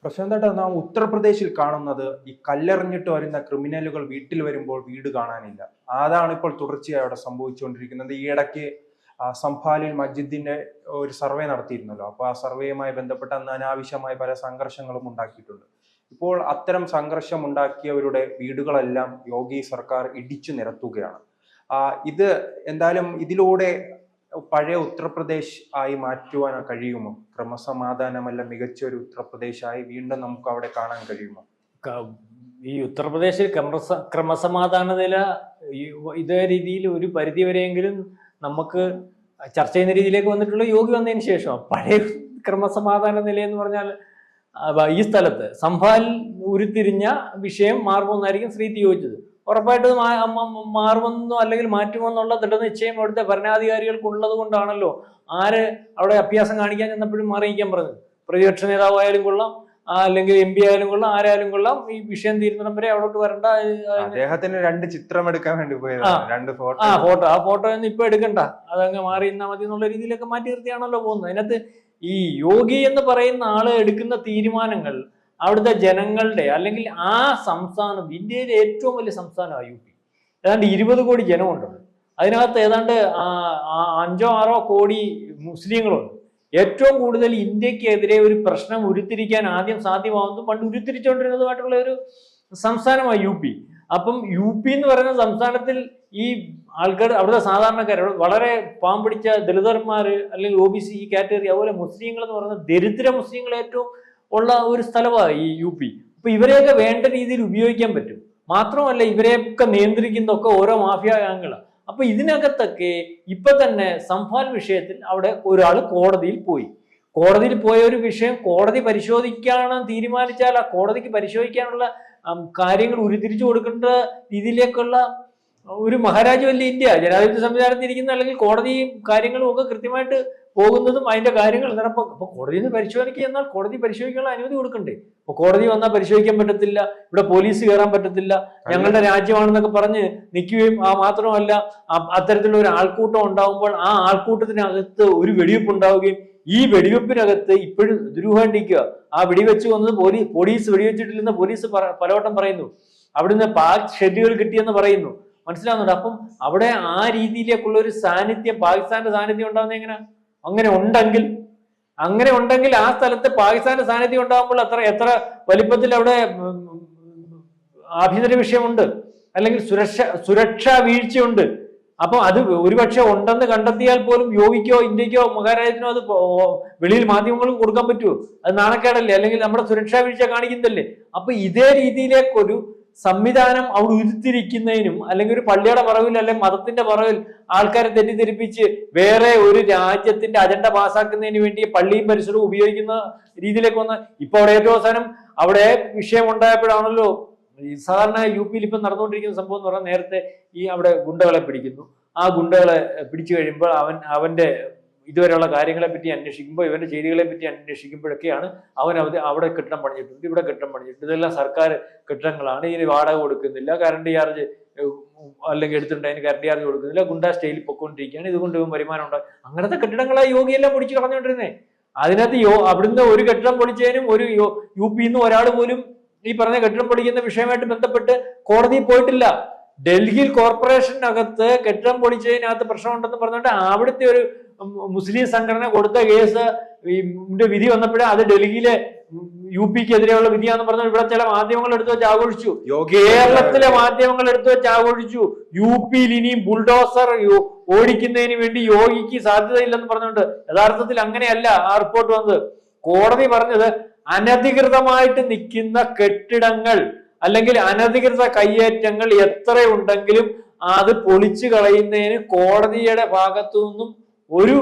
പ്രശാന്തേട്ടാ, നാം ഉത്തർപ്രദേശിൽ കാണുന്നത് ഈ കല്ലെറിഞ്ഞിട്ട് വരുന്ന ക്രിമിനലുകൾ വീട്ടിൽ വരുമ്പോൾ വീട് കാണാനില്ല. അതാണ് ഇപ്പോൾ തുടർച്ചയായി അവിടെ സംഭവിച്ചുകൊണ്ടിരിക്കുന്നത്. ഈ ഇടയ്ക്ക് സംഭാലിൽ മസ്ജിദിന്റെ ഒരു സർവേ നടത്തിയിരുന്നല്ലോ. അപ്പൊ ആ സർവേയുമായി ബന്ധപ്പെട്ട് അന്ന് അനാവശ്യമായ പല സംഘർഷങ്ങളും ഉണ്ടാക്കിയിട്ടുണ്ട്. ഇപ്പോൾ അത്തരം സംഘർഷം ഉണ്ടാക്കിയവരുടെ വീടുകളെല്ലാം യോഗി സർക്കാർ ഇടിച്ചു നിരത്തുകയാണ്. ഇത് എന്തായാലും ഇതിലൂടെ പഴയ ഉത്തർപ്രദേശ് ആയി മാറ്റുവാൻ കഴിയുമോ? ക്രമസമാധാനമല്ല മികച്ച ഒരു ഉത്തർപ്രദേശായി വീണ്ടും നമുക്ക് അവിടെ കാണാൻ കഴിയുമോ? ഈ ഉത്തർപ്രദേശിൽ ക്രമസമാധാന നില ഇതേ രീതിയിൽ ഒരു പരിധി വരെയെങ്കിലും നമുക്ക് ചർച്ച ചെയ്യുന്ന രീതിയിലേക്ക് വന്നിട്ടുള്ള യോഗി വന്നതിന് ശേഷം പഴയ ക്രമസമാധാന നില എന്ന് പറഞ്ഞാൽ ഈ സ്ഥലത്ത് സംഭാൽ ഉരുത്തിരിഞ്ഞ വിഷയം മാറുമെന്നായിരിക്കും ശ്രീതി യോജിച്ചത്. ഉറപ്പായിട്ട് മാറുമെന്നോ അല്ലെങ്കിൽ മാറ്റുമെന്നുള്ള ദൃഢനിശ്ചയം അവിടുത്തെ ഭരണാധികാരികൾക്കുള്ളത് കൊണ്ടാണല്ലോ ആര് അവിടെ അഭ്യാസം കാണിക്കാൻ ചെന്നപ്പോഴും മാറിയിക്കാൻ പറഞ്ഞത്. പ്രതിപക്ഷ നേതാവായാലും കൊള്ളാം, അല്ലെങ്കിൽ MP ആയാലും കൊള്ളാം, ആരായാലും കൊള്ളാം, ഈ വിഷയം തീരുന്നിടം വരെ അവിടോട്ട് വരണ്ട. അദ്ദേഹത്തിന് 2 ചിത്രം എടുക്കാൻ വേണ്ടി പോയത്, 2 ഫോട്ടോ. ആ ഫോട്ടോ ഒന്നും ഇപ്പൊ എടുക്കണ്ട, അതങ്ങ് മാറി ഇന്നാ മതി എന്നുള്ള രീതിയിലൊക്കെ മാറ്റി നിർത്തിയാണല്ലോ പോകുന്നത്. അതിനകത്ത് ഈ യോഗി എന്ന് പറയുന്ന ആള് എടുക്കുന്ന തീരുമാനങ്ങൾ അവിടുത്തെ ജനങ്ങളുടെ അല്ലെങ്കിൽ ആ സംസ്ഥാനം, ഇന്ത്യയിലെ ഏറ്റവും വലിയ സംസ്ഥാനമാണ് UP. ഏതാണ്ട് 20 കോടി ജനമുണ്ട്. അതിനകത്ത് ഏതാണ്ട് 5-6 കോടി മുസ്ലിങ്ങളുണ്ട്. ഏറ്റവും കൂടുതൽ ഇന്ത്യക്കെതിരെ ഒരു പ്രശ്നം ഉരുത്തിരിക്കാൻ ആദ്യം സാധ്യമാവുന്നതും പണ്ട് ഉരുത്തിരിച്ചുകൊണ്ടിരുന്നതുമായിട്ടുള്ള ഒരു സംസ്ഥാനമാണ് UP. അപ്പം UP എന്ന് പറയുന്ന സംസ്ഥാനത്തിൽ ഈ ആൾക്കാർ, അവിടുത്തെ സാധാരണക്കാർ, വളരെ പാവം പിടിച്ച ദളിതന്മാർ അല്ലെങ്കിൽ OBC കാറ്റഗറി, അതുപോലെ മുസ്ലിങ്ങൾ എന്ന് പറയുന്ന ദരിദ്ര മുസ്ലിങ്ങൾ ഏറ്റവും ഉള്ള ഒരു സ്ഥലമാണ് ഈ UP. അപ്പൊ ഇവരെയൊക്കെ വേണ്ട രീതിയിൽ ഉപയോഗിക്കാൻ പറ്റും. മാത്രമല്ല ഇവരെയൊക്കെ നിയന്ത്രിക്കുന്നതൊക്കെ ഓരോ മാഫിയ ഗാങ്ങുകളാണ്. അപ്പൊ ഇതിനകത്തൊക്കെ ഇപ്പൊ തന്നെ സംഭാൽ വിഷയത്തിൽ അവിടെ ഒരാൾ കോടതിയിൽ പോയ ഒരു വിഷയം കോടതി പരിശോധിക്കാണ് തീരുമാനിച്ചാൽ ആ കോടതിക്ക് പരിശോധിക്കാനുള്ള കാര്യങ്ങൾ ഉരുത്തിരിച്ചു കൊടുക്കേണ്ട രീതിയിലേക്കുള്ള ഒരു മഹാരാജ്യമല്ല ഇന്ത്യ. ജനാധിപത്യ സംവിധാനത്തിൽ ഇരിക്കുന്ന അല്ലെങ്കിൽ കോടതിയും കാര്യങ്ങളും ഒക്കെ കൃത്യമായിട്ട് പോകുന്നതും അതിന്റെ കാര്യങ്ങൾ നടപ്പാക്കും. അപ്പൊ കോടതിയിൽ നിന്ന് പരിശോധിക്കുക എന്നാൽ കോടതി പരിശോധിക്കാനുള്ള അനുമതി കൊടുക്കണ്ടേ? അപ്പൊ കോടതി വന്നാൽ പരിശോധിക്കാൻ പറ്റത്തില്ല, ഇവിടെ പോലീസ് കയറാൻ പറ്റത്തില്ല, ഞങ്ങളുടെ രാജ്യമാണെന്നൊക്കെ പറഞ്ഞ് നിൽക്കുകയും മാത്രമല്ല അത്തരത്തിലുള്ള ഒരു ആൾക്കൂട്ടം ഉണ്ടാകുമ്പോൾ ആ ആൾക്കൂട്ടത്തിനകത്ത് ഒരു വെടിവെപ്പ് ഉണ്ടാവുകയും ഈ വെടിവെപ്പിനകത്ത് ഇപ്പോഴും ദുരൂഹണ്ടിക്കുക. ആ വെടിവെച്ച് വന്നത് പോലീസ് വെടിവെച്ചിട്ടില്ലെന്ന് പോലീസ് പലവട്ടം പറയുന്നു. അവിടുന്ന് പാക് ഷെഡ്യൂൾ കിട്ടിയെന്ന് പറയുന്നു. മനസ്സിലാവുന്നുണ്ട്. അപ്പം അവിടെ ആ രീതിയിലേക്കുള്ള ഒരു സാന്നിധ്യം, പാകിസ്ഥാന്റെ സാന്നിധ്യം ഉണ്ടാകുന്നത് എങ്ങനെ? അങ്ങനെ ഉണ്ടെങ്കിൽ ആ സ്ഥലത്ത് പാകിസ്ഥാന്റെ സാന്നിധ്യം ഉണ്ടാകുമ്പോൾ എത്ര വലിപ്പത്തിൽ അവിടെ ആഭ്യന്തര വിഷയമുണ്ട്, അല്ലെങ്കിൽ സുരക്ഷാ വീഴ്ചയുണ്ട്. അപ്പൊ അത് ഒരുപക്ഷെ ഉണ്ടെന്ന് കണ്ടെത്തിയാൽ പോലും യോഗിക്കോ ഇന്ത്യക്കോ മഹാരാജ്യത്തിനോ അത് വെളിയിൽ മാധ്യമങ്ങൾക്ക് കൊടുക്കാൻ പറ്റുമോ? അത് നാണക്കേടല്ലേ, അല്ലെങ്കിൽ നമ്മുടെ സുരക്ഷാ വീഴ്ച കാണിക്കുന്നതല്ലേ? അപ്പൊ ഇതേ രീതിയിലേക്കൊരു സംവിധാനം അവിടെ ഉരുത്തിരിക്കുന്നതിനും, അല്ലെങ്കിൽ ഒരു പള്ളിയുടെ പറവിൽ അല്ലെങ്കിൽ മതത്തിന്റെ പറവിൽ ആൾക്കാരെ തെറ്റിദ്ധരിപ്പിച്ച് വേറെ ഒരു രാജ്യത്തിന്റെ അജണ്ട പാസ്സാക്കുന്നതിന് വേണ്ടി പള്ളിയും പരിസരവും ഉപയോഗിക്കുന്ന രീതിയിലേക്ക് വന്ന ഇപ്പൊ അവിടെ ഏറ്റവും അവസാനം അവിടെ വിഷയം ഉണ്ടായപ്പോഴാണല്ലോ സാധാരണ UP ഇപ്പം നടന്നുകൊണ്ടിരിക്കുന്ന സംഭവം എന്ന് പറഞ്ഞാൽ, നേരത്തെ ഈ അവിടെ ഗുണ്ടകളെ പിടിക്കുന്നു, ആ ഗുണ്ടകളെ പിടിച്ചു കഴിയുമ്പോൾ അവന്റെ ഇതുവരെയുള്ള കാര്യങ്ങളെ പറ്റി അന്വേഷിക്കുമ്പോൾ, ഇവന്റെ ചെയ്തികളെ പറ്റി അന്വേഷിക്കുമ്പോഴൊക്കെയാണ് അവിടെ കെട്ടിടം പണിഞ്ഞിട്ടുണ്ട്, ഇവിടെ കെട്ടിടം പണിഞ്ഞിട്ടുണ്ട്, ഇതെല്ലാം സർക്കാർ കെട്ടിടങ്ങളാണ്, ഇതിന് വാടക കൊടുക്കുന്നില്ല, കറണ്ട് ചാർജ് അല്ലെങ്കിൽ എടുത്തിട്ടുണ്ട്, അതിന് കറണ്ട് ചാർജ് കൊടുക്കുന്നില്ല, ഗുണ്ടാ സ്റ്റൈലിൽ പൊക്കോണ്ടിരിക്കുകയാണ്, ഇതുകൊണ്ട് വരുമാനം ഉണ്ടാകും. അങ്ങനത്തെ കെട്ടിടങ്ങളായി യോഗിയെല്ലാം പൊടിച്ച് കളഞ്ഞുകൊണ്ടിരുന്നേ. അതിനകത്ത് അവിടുന്ന് ഒരു കെട്ടിടം പൊളിച്ചതിനും ഒരു UP ഒരാൾ പോലും ഈ പറഞ്ഞ കെട്ടിടം പൊളിക്കുന്ന വിഷയമായിട്ട് ബന്ധപ്പെട്ട് കോടതിയിൽ പോയിട്ടില്ല. ഡൽഹിയിൽ കോർപ്പറേഷനകത്ത് കെട്ടിടം പൊളിച്ചതിനകത്ത് പ്രശ്നമുണ്ടെന്ന് പറഞ്ഞിട്ട് അവിടുത്തെ ഒരു മുസ്ലിം സംഘടന കൊടുത്ത കേസ് വിധി വന്നപ്പോഴേ അത് ഡൽഹിയിലെ UPക്കെതിരെയുള്ള വിധിയാന്ന് പറഞ്ഞാൽ ഇവിടെ ചില മാധ്യമങ്ങൾ എടുത്തു വെച്ച് ആഘോഷിച്ചു, കേരളത്തിലെ മാധ്യമങ്ങൾ എടുത്തു വെച്ച് ആഘോഷിച്ചു. UPയിൽ ഇനിയും ബുൾഡോസർ ഓടിക്കുന്നതിന് വേണ്ടി യോഗിക്ക് സാധ്യതയില്ലെന്ന് പറഞ്ഞുകൊണ്ട്. യഥാർത്ഥത്തിൽ അങ്ങനെയല്ല ആ റിപ്പോർട്ട് വന്നത്. കോടതി പറഞ്ഞത് അനധികൃതമായിട്ട് നിൽക്കുന്ന കെട്ടിടങ്ങൾ അല്ലെങ്കിൽ അനധികൃത കയ്യേറ്റങ്ങൾ എത്രയുണ്ടെങ്കിലും അത് പൊളിച്ചു കളയുന്നതിന് കോടതിയുടെ ഭാഗത്തു നിന്നും ഒരു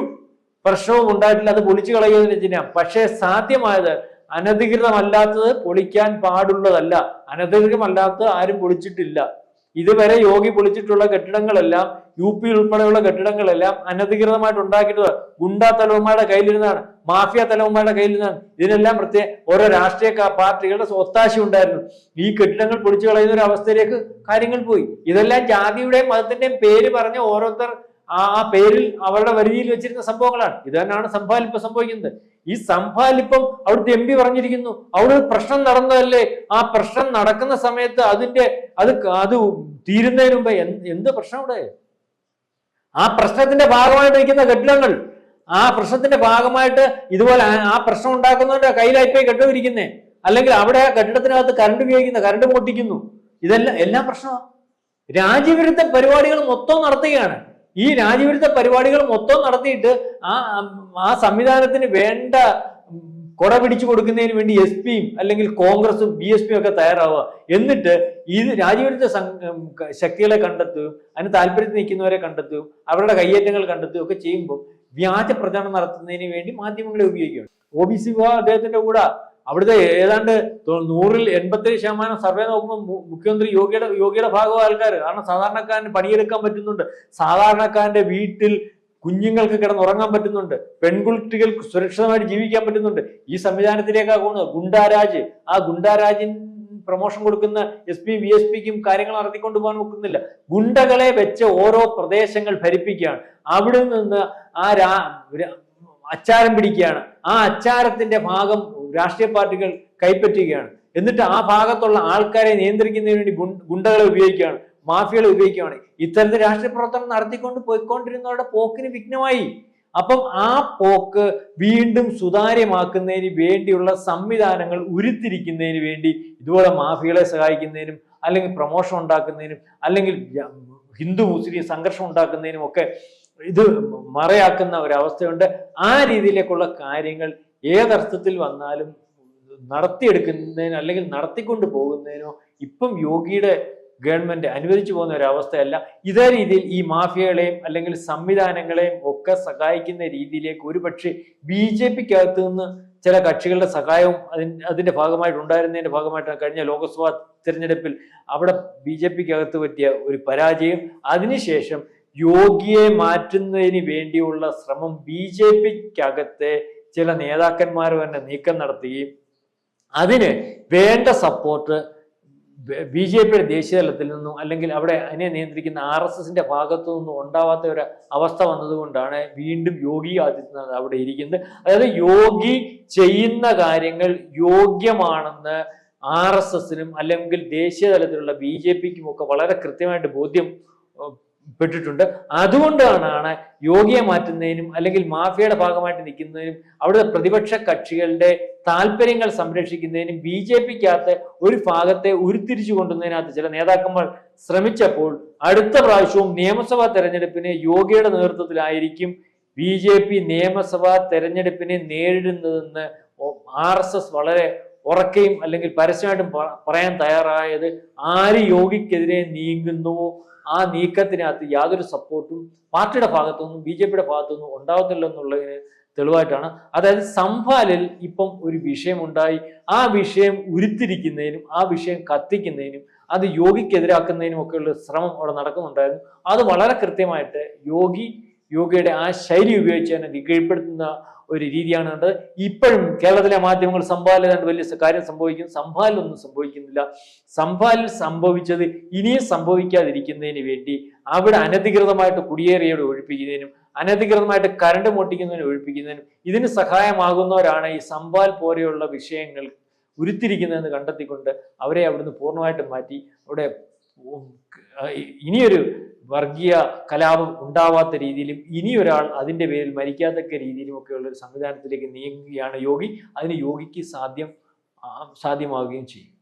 പ്രശ്നവും ഉണ്ടായിട്ടില്ല. അത് പൊളിച്ചു കളയുന്നതിന് ചെയ്യാം. പക്ഷേ സാധ്യമായത് അനധികൃതമല്ലാത്തത് പൊളിക്കാൻ പാടുള്ളതല്ല. അനധികൃതമല്ലാത്തത് ആരും പൊളിച്ചിട്ടില്ല. ഇതുവരെ യോഗി പൊളിച്ചിട്ടുള്ള കെട്ടിടങ്ങളെല്ലാം UP ഉൾപ്പെടെയുള്ള കെട്ടിടങ്ങളെല്ലാം അനധികൃതമായിട്ട് ഉണ്ടാക്കിയിട്ട് ഗുണ്ടാ തലവന്മാരുടെ കയ്യിലിരുന്നാണ്, മാഫിയ തലവന്മാരുടെ കയ്യിലിരുന്നാണ്. ഇതിനെല്ലാം പ്രത്യേക ഓരോ രാഷ്ട്രീയ പാർട്ടികളുടെ ഒത്താശ ഉണ്ടായിരുന്നു. ഈ കെട്ടിടങ്ങൾ പൊളിച്ചു കളയുന്ന ഒരു അവസ്ഥയിലേക്ക് കാര്യങ്ങൾ പോയി. ഇതെല്ലാം ജാതിയുടെയും മതത്തിന്റെയും പേര് പറഞ്ഞ് ഓരോരുത്തർ ആ പേരിൽ അവരുടെ വരുതിയിൽ വെച്ചിരുന്ന സംഭവങ്ങളാണ്. ഇത് തന്നെയാണ് സംഭാൽ ഇപ്പൊ സംഭവിക്കുന്നത്. ഈ സംഭാൽ ഇപ്പം അവിടുത്തെ MP പറഞ്ഞിരിക്കുന്നു, അവിടെ പ്രശ്നം നടന്നതല്ലേ, ആ പ്രശ്നം നടക്കുന്ന സമയത്ത് അത് തീരുന്നതിന് മുമ്പ് എന്ത് പ്രശ്നം അവിടെ? ആ പ്രശ്നത്തിന്റെ ഭാഗമായിട്ട് നിൽക്കുന്ന കെട്ടിടങ്ങൾ, ആ പ്രശ്നത്തിന്റെ ഭാഗമായിട്ട് ഇതുപോലെ ആ പ്രശ്നം ഉണ്ടാക്കുന്നവരുടെ കയ്യിലായിപ്പോയി കെട്ടിടം ഇരിക്കുന്നേ, അല്ലെങ്കിൽ അവിടെ ആ കെട്ടിടത്തിനകത്ത് കറണ്ട് ഉപയോഗിക്കുന്ന, കറണ്ട് പൊട്ടിക്കുന്നു, എല്ലാം പ്രശ്നമാണ്. രാജ്യവിരുദ്ധ പരിപാടികൾ മൊത്തം നടത്തുകയാണ്. ഈ രാജ്യവിരുദ്ധ പരിപാടികൾ മൊത്തം നടത്തിയിട്ട് ആ സംവിധാനത്തിന് വേണ്ട കൊട പിടിച്ചു കൊടുക്കുന്നതിന് വേണ്ടി SP-യും അല്ലെങ്കിൽ കോൺഗ്രസും BSPയും ഒക്കെ തയ്യാറാവുക. എന്നിട്ട് ഇത് രാജ്യവിരുദ്ധ ശക്തികളെ കണ്ടെത്തുകയും അതിന് താല്പര്യത്തിൽ നിൽക്കുന്നവരെ കണ്ടെത്തുകയും അവരുടെ കയ്യേറ്റങ്ങൾ കണ്ടെത്തുകയും ഒക്കെ ചെയ്യുമ്പോൾ വ്യാജ പ്രചരണം നടത്തുന്നതിന് വേണ്ടി മാധ്യമങ്ങളെ ഉപയോഗിക്കുകയാണ്. OBC വിഭാഗം അദ്ദേഹത്തിന്റെ കൂടെ അവിടുത്തെ ഏതാണ്ട് 100-ൽ 87% സർവേ നോക്കുമ്പോൾ മുഖ്യമന്ത്രി യോഗിയുടെ ഭാഗം ആൾക്കാർ. കാരണം സാധാരണക്കാരന് പണിയെടുക്കാൻ പറ്റുന്നുണ്ട്, സാധാരണക്കാരന്റെ വീട്ടിൽ കുഞ്ഞുങ്ങൾക്ക് കിടന്നുറങ്ങാൻ പറ്റുന്നുണ്ട്, പെൺകുട്ടികൾക്ക് സുരക്ഷിതമായിട്ട് ജീവിക്കാൻ പറ്റുന്നുണ്ട്. ഈ സംവിധാനത്തിലേക്കാണ് പോകുന്നത് ഗുണ്ടാരാജ്. ആ ഗുണ്ടാരാജിൻ പ്രൊമോഷൻ കൊടുക്കുന്ന SP-യും BSPക്കും കാര്യങ്ങൾ നടത്തിക്കൊണ്ട് പോകാൻ നോക്കുന്നില്ല. ഗുണ്ടകളെ വെച്ച് ഓരോ പ്രദേശങ്ങൾ ഭരിപ്പിക്കുകയാണ്. അവിടെ നിന്ന് അച്ചാരം പിടിക്കുകയാണ്. ആ അച്ചാരത്തിന്റെ ഭാഗം രാഷ്ട്രീയ പാർട്ടികൾ കൈപ്പറ്റുകയാണ്. എന്നിട്ട് ആ ഭാഗത്തുള്ള ആൾക്കാരെ നിയന്ത്രിക്കുന്നതിന് വേണ്ടി ഗുണ്ടകളെ ഉപയോഗിക്കുകയാണ്, മാഫിയകളെ ഉപയോഗിക്കുകയാണ്. ഇത്തരത്തിൽ രാഷ്ട്രീയ പ്രവർത്തനം നടത്തിക്കൊണ്ട് പോയിക്കൊണ്ടിരുന്നവരുടെ പോക്കിന് വിഘ്നമായി. അപ്പം ആ പോക്ക് വീണ്ടും സുതാര്യമാക്കുന്നതിന് വേണ്ടിയുള്ള സംവിധാനങ്ങൾ ഉരുത്തിരിക്കുന്നതിന് വേണ്ടി ഇതുപോലെ മാഫിയകളെ സഹായിക്കുന്നതിനും അല്ലെങ്കിൽ പ്രൊമോഷൻ ഉണ്ടാക്കുന്നതിനും അല്ലെങ്കിൽ ഹിന്ദു മുസ്ലിം സംഘർഷം ഉണ്ടാക്കുന്നതിനും ഒക്കെ ഇത് മറയാക്കുന്ന ഒരവസ്ഥയുണ്ട്. ആ രീതിയിലേക്കുള്ള കാര്യങ്ങൾ ഏതർത്ഥത്തിൽ വന്നാലും നടത്തിയെടുക്കുന്നതിനോ അല്ലെങ്കിൽ നടത്തിക്കൊണ്ട് പോകുന്നതിനോ ഇപ്പം യോഗിയുടെ ഗവൺമെന്റ് അനുവദിച്ചു പോകുന്ന ഒരവസ്ഥയല്ല. ഇതേ രീതിയിൽ ഈ മാഫിയകളെയും അല്ലെങ്കിൽ സംവിധാനങ്ങളെയും ഒക്കെ സഹായിക്കുന്ന രീതിയിലേക്ക് ഒരുപക്ഷെ BJPക്കകത്ത് നിന്ന് ചില കക്ഷികളുടെ സഹായവും അതിന്റെ ഭാഗമായിട്ട് ഉണ്ടായിരുന്നതിന്റെ ഭാഗമായിട്ടാണ് കഴിഞ്ഞ ലോക്സഭാ തിരഞ്ഞെടുപ്പിൽ അവിടെ BJPക്കകത്ത് പറ്റിയ ഒരു പരാജയം. അതിനുശേഷം യോഗിയെ മാറ്റുന്നതിന് വേണ്ടിയുള്ള ശ്രമം BJPക്കകത്തെ ചില നേതാക്കന്മാർ തന്നെ നീക്കം നടത്തുകയും അതിന് വേണ്ട സപ്പോർട്ട് BJPയുടെ ദേശീയ തലത്തിൽ നിന്നും അല്ലെങ്കിൽ അവിടെ അതിനെ നിയന്ത്രിക്കുന്ന RSSന്റെ ഭാഗത്തു നിന്നും ഉണ്ടാവാത്ത ഒരു അവസ്ഥ വന്നതുകൊണ്ടാണ് വീണ്ടും യോഗി ആദിത്യനാഥ് അവിടെ ഇരിക്കുന്നത്. അതായത് യോഗി ചെയ്യുന്ന കാര്യങ്ങൾ യോഗ്യമാണെന്ന് RSSനും അല്ലെങ്കിൽ ദേശീയ തലത്തിലുള്ള BJPക്കും ഒക്കെ വളരെ കൃത്യമായിട്ട് ബോധ്യം പെട്ടിട്ടുണ്ട്. അതുകൊണ്ടാണ് യോഗിയെ മാറ്റുന്നതിനും അല്ലെങ്കിൽ മാഫിയയുടെ ഭാഗമായിട്ട് നിൽക്കുന്നതിനും അവിടുത്തെ പ്രതിപക്ഷ കക്ഷികളുടെ താല്പര്യങ്ങൾ സംരക്ഷിക്കുന്നതിനും BJPക്കകത്ത് ഒരു ഭാഗത്തെ ഉരുത്തിരിച്ചു കൊണ്ടുവന്നതിനകത്ത് ചില നേതാക്കന്മാർ ശ്രമിച്ചപ്പോൾ അടുത്ത പ്രാവശ്യവും നിയമസഭാ തെരഞ്ഞെടുപ്പിന് യോഗിയുടെ നേതൃത്വത്തിലായിരിക്കും BJP നിയമസഭാ തെരഞ്ഞെടുപ്പിനെ നേരിടുന്നതെന്ന് RSS വളരെ ഉറക്കെയും അല്ലെങ്കിൽ പരസ്യമായിട്ടും പറയാൻ തയ്യാറായത് ആര് യോഗിക്കെതിരെ നീങ്ങുന്നുവോ ആ നീക്കത്തിനകത്ത് യാതൊരു സപ്പോർട്ടും പാർട്ടിയുടെ ഭാഗത്തുനിന്നും BJPയുടെ ഭാഗത്തുനിന്നും ഉണ്ടാവത്തില്ല എന്നുള്ളതിന് തെളിവായിട്ടാണ്. അതായത് സംഭാലിൽ ഇപ്പം ഒരു വിഷയമുണ്ടായി, ആ വിഷയം ഉരുത്തിരിക്കുന്നതിനും ആ വിഷയം കത്തിക്കുന്നതിനും അത് യോഗിക്കെതിരാക്കുന്നതിനും ഒക്കെയുള്ള ശ്രമം അവിടെ നടക്കുന്നുണ്ടായിരുന്നു. അത് വളരെ കൃത്യമായിട്ട് യോഗിയുടെ ആ ശൈലി ഉപയോഗിച്ച് തന്നെ കീഴ്പ്പെടുത്തുന്ന ഒരു രീതിയാണ് കണ്ടത്. ഇപ്പോഴും കേരളത്തിലെ മാധ്യമങ്ങൾ സംഭാലിൽ കണ്ട് വലിയ കാര്യം സംഭവിക്കും, സംഭാലിലൊന്നും സംഭവിക്കുന്നില്ല. സംഭാലിൽ സംഭവിച്ചത് ഇനിയും സംഭവിക്കാതിരിക്കുന്നതിന് വേണ്ടി അവിടെ അനധികൃതമായിട്ട് കുടിയേറിയോട് ഒഴിപ്പിക്കുന്നതിനും അനധികൃതമായിട്ട് കരണ്ട് പൊട്ടിക്കുന്നതിനും ഒഴിപ്പിക്കുന്നതിനും ഇതിന് സഹായമാകുന്നവരാണ് ഈ സംഭാൽ പോലെയുള്ള വിഷയങ്ങൾ ഉരുത്തിരിക്കുന്നതെന്ന് കണ്ടെത്തിക്കൊണ്ട് അവരെ അവിടുന്ന് പൂർണ്ണമായിട്ടും മാറ്റി അവിടെ ഇനിയൊരു വർഗീയ കലാപം ഉണ്ടാവാത്ത രീതിയിലും ഇനിയൊരാൾ അതിൻ്റെ പേരിൽ മരിക്കാത്തക്ക രീതിയിലും ഒക്കെയുള്ള ഒരു സംവിധാനത്തിലേക്ക് നീങ്ങുകയാണ് യോഗി. അതിന് യോഗിക്ക് സാധ്യമാവുകയും ചെയ്യും.